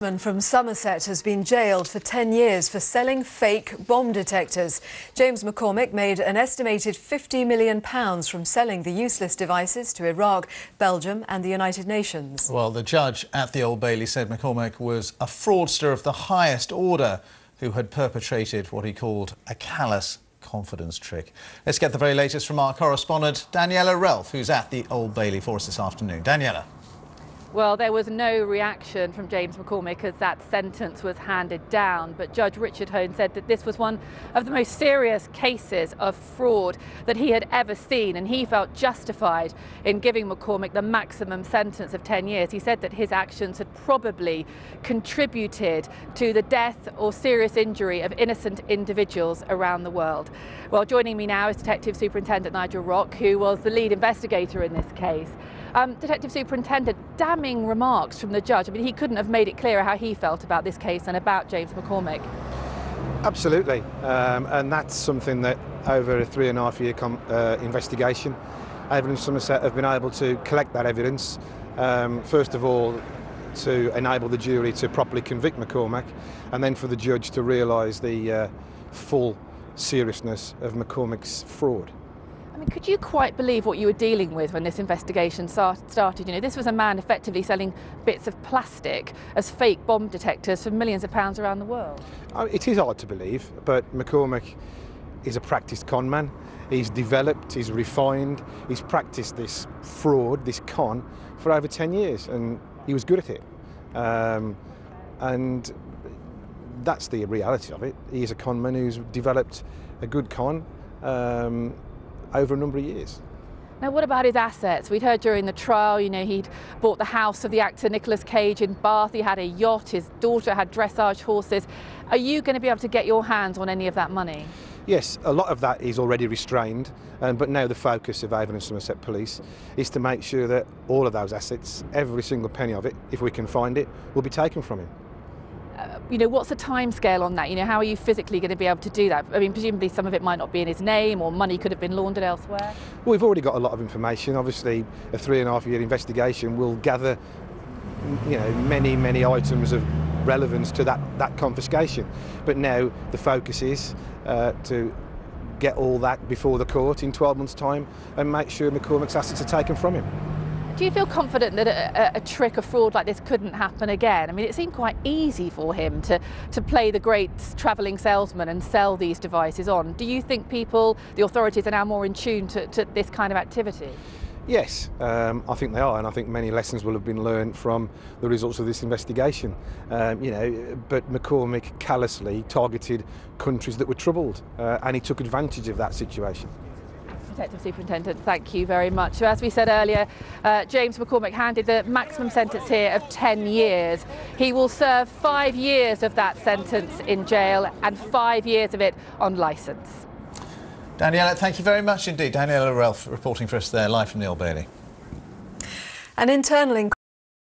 Man from Somerset has been jailed for 10 years for selling fake bomb detectors. James McCormick made an estimated £50 million from selling the useless devices to Iraq, Belgium and the United Nations. Well, the judge at the Old Bailey said McCormick was a fraudster of the highest order who had perpetrated what he called a callous confidence trick. Let's get the very latest from our correspondent Daniela Relf, who's at the Old Bailey for us this afternoon. Daniela. Well, there was no reaction from James McCormick as that sentence was handed down, but Judge Richard Hone said that this was one of the most serious cases of fraud that he had ever seen, and he felt justified in giving McCormick the maximum sentence of 10 years. He said that his actions had probably contributed to the death or serious injury of innocent individuals around the world. Well, joining me now is Detective Superintendent Nigel Rock, who was the lead investigator in this case. Detective Superintendent, damning remarks from the judge. I mean, he couldn't have made it clearer how he felt about this case and about James McCormick. Absolutely, and that's something that over a 3.5-year investigation, Avon and Somerset have been able to collect that evidence, first of all to enable the jury to properly convict McCormick, and then for the judge to realise the full seriousness of McCormick's fraud. I mean, could you quite believe what you were dealing with when this investigation started? You know, this was a man effectively selling bits of plastic as fake bomb detectors for millions of pounds around the world. It is hard to believe, but McCormick is a practised con man. He's developed, he's refined, he's practised this fraud, this con, for over 10 years, and he was good at it. And that's the reality of it. He is a con man who's developed a good con over a number of years. Now, what about his assets? We'd heard during the trial, you know, he'd bought the house of the actor Nicolas Cage in Bath, he had a yacht, his daughter had dressage horses. Are you going to be able to get your hands on any of that money? Yes, a lot of that is already restrained, but now the focus of Avon and Somerset Police is to make sure that all of those assets, every single penny of it, if we can find it, will be taken from him. You know, what's the timescale on that? You know, how are you physically going to be able to do that? I mean, presumably some of it might not be in his name, or money could have been laundered elsewhere. Well, we've already got a lot of information. Obviously, a 3.5-year investigation will gather, you know, many items of relevance to that confiscation. But now the focus is to get all that before the court in 12 months' time and make sure McCormick's assets are taken from him. Do you feel confident that a trick, a fraud like this couldn't happen again? I mean, it seemed quite easy for him to play the great travelling salesman and sell these devices on. Do you think people, the authorities, are now more in tune to this kind of activity? Yes, I think they are, and I think many lessons will have been learned from the results of this investigation. You know, but McCormick callously targeted countries that were troubled, and he took advantage of that situation. Detective Superintendent, thank you very much. So as we said earlier, James McCormick handed the maximum sentence here of 10 years. He will serve 5 years of that sentence in jail and 5 years of it on licence. Daniela, thank you very much indeed. Daniela Relf reporting for us there live from the Old Bailey. An internal